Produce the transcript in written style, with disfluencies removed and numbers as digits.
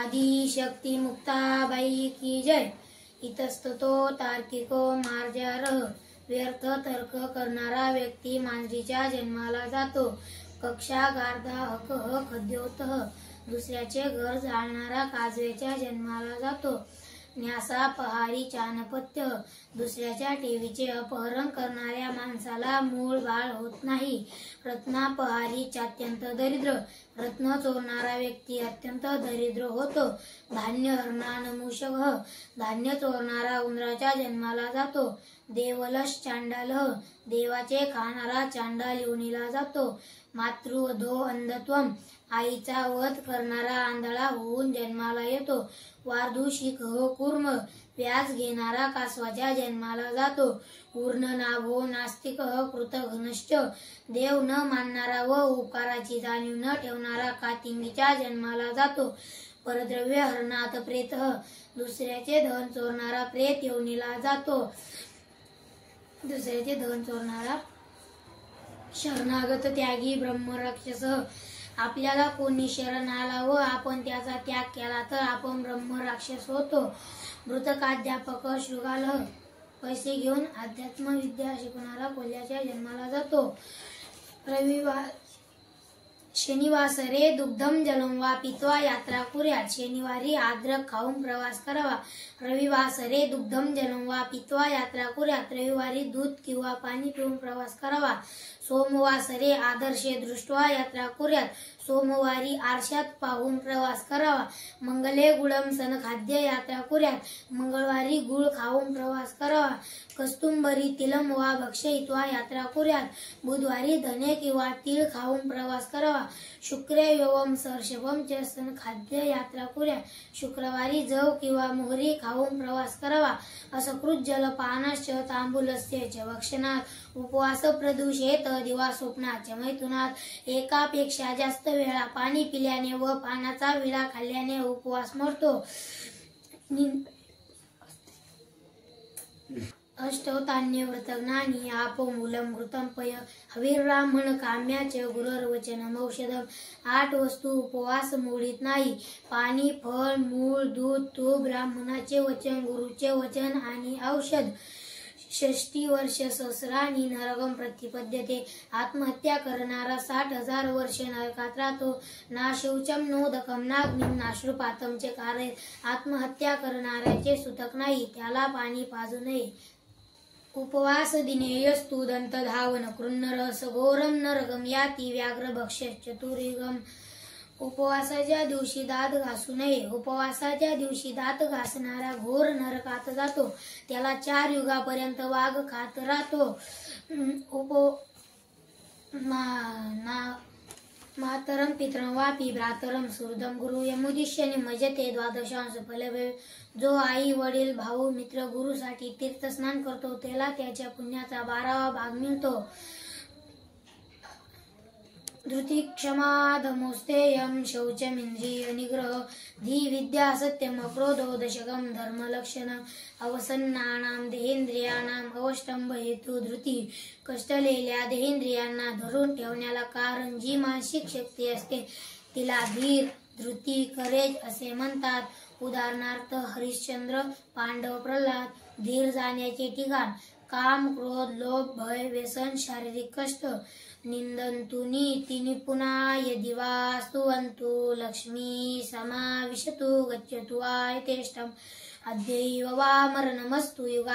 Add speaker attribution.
Speaker 1: आदिशक्ती मुक्ताबाई की जय। इतस्ततो तार्किको मार्जारः। व्यर्थ तर्क करणारा व्यक्ती मांजरीच्या जन्माला जातो। कक्षागार्धा हकः खद्योतः। दुसऱ्याचे घर जाळणारा काजव्याच्या जन्माला जातो। न्यासापहारी चाणपत्य। दुसऱ्याच्या ठेवीचे अपहरण करणाऱ्या माणसाला मूळ बाळ होत नाही। रत्नापहारी चात्यंत दरिद्र। रत्न चोरणारा व्यक्ती अत्यंत दरिद्र होतो। धान्य हरणानमुषकः। धान्य चोरणारा उंदराच्या जन्माला जातो। देवलश चांडालः। देवाचे खाणारा चांडाल योनीला जातो। मातृवधो अंधत्वम्। आईचा वध करणारा आंधळा होऊन जन्माला येतो। वार्धुषिकः कूर्म। व्याज घेणारा कासवाच्या जन्माला जातो। ऊर्णनाभो नास्तिकः कृतघ्नश्च। देव न मानणारा व उपकाराची जाणीव न ठेवणारा कातिंगीच्या जन्माला जातो। परद्रव्य हरणात प्रेतः। दुसऱ्याचे धन चोरणारा प्रेत योनीला जातो। दुसऱ्याचे धन चोरणारा शरणागत त्यागी ब्रह्मराक्षस। आपल्याला कोणी शरण आला व आपण त्याचा त्याग केला तर आपण ब्रह्मराक्षस होतो। मृतकाध्यापक शृगालः। पैसे घेऊन अध्यात्मविद्या शिकवणारा कोल्ह्याच्या जन्माला जातो। शनिवासरे दुग्धम जलम वा पित्वा यात्रा कुर्यात। शनिवारी अद्रक खाऊन प्रवास करावा। रविवासरे दुग्धम जलम वा पित्वा यात्रा कुर्यात। रविवारी दूध किंवा पाणी पिऊन प्रवास करावा। सोमवासरे आदर्शे दृष्ट्वा यात्रा कुर्यात। सोमवारी आरशात पाहून प्रवास करावा। मंगले गुळम सन खाद्य यात्रा कुर्यात। मंगळवारी गुळ खाऊन प्रवास करावा। कस्तुंबरी तिलम वा भक्षयित्वा यात्रा कुर्यात। बुधवारी धने किंवा तीळ खाऊन प्रवास करावा। शुक्रे योवम सर्षभम च सन खाद्य यात्रा कुर्यात। शुक्रवारी जव किंवा मोहरी खाऊन प्रवास करावा। असकृत जलपानश्च तांबूलस्य च भक्षणात। उपवास प्रदूषेत दिवा स्वप्नात मैथुनात। एकापेक्षा जास्त वेळा पाणी पिल्याने व पानाचा विडा खाल्ल्याने उपवास मोडतो। अष्टौतान्य व्रतज्ञानी आपमूलम घृतं पय। हविर्ब्राह्मण काम्याच गुरुर्वचनम औषधम। 8 वस्तू उपवास मोडीत नाही। पाणी, फळ, मूळ, दूध, तूप, ब्राह्मणाचे वचन, गुरुचे वचन आणि औषध। 60 वर्ष सहस्राणी नरकम प्रतिपद्यते। आत्महत्या करणारा 60,000 वर्ष नरकात राहतो। ना शौचम नोदकम नाग्निम नाश्रुपातम च कार्य। आत्महत्या करणाऱ्याचे सुतक नाही, त्याला पाणी पाजू नये। उपवास दिनेयस्तु दंत धावन कृन्नरस घोरम नरकम याती व्याघ्र भक्ष्य चतुर्युगम। उपवासाच्या दिवशी दात घासू नये। उपवासाच्या दिवशी दात घासणारा घोर नरकात जातो, त्याला 4 युगापर्यंत वाघ खात राहतो। मातरम पितरम वापी भ्रातरम सुहृदम गुरु यमुदिश्य निमज्जते द्वादशांश फलभे। जो आई वडील भाऊ मित्र गुरुसाठी तीर्थस्नान करतो त्याला त्याच्या पुण्याचा 12वा भाग मिळतो। धृती क्षमा धमोस्तेयम शौचमिंद्रिय निग्रह। धी विद्या सत्यम क्रोधो दशकम धर्मलक्षणम। अवसन्नानाम देहेंद्रियाणाम अवष्टंभ हेतु धृती। कष्टलेल्या देहेंद्रियांना धरून ठेवण्याला कारण जी मानसिक शक्ती असते तिला धीर, धृती, करेज असे म्हणतात। उदाहरणार्थ हरिश्चंद्र, पांडव, प्रल्हाद। धीर जाण्याचे ठिकाण काम, क्रोध, लोभ, भय, व्यसन, शारीरिक कष्ट। निंदन्तु नीति निपुना यदि वा स्तुवन्तु लक्ष्मी समाविशतु गच्छतु आयतेष्टम् अद्यैव वा मरणमस्तु युगा।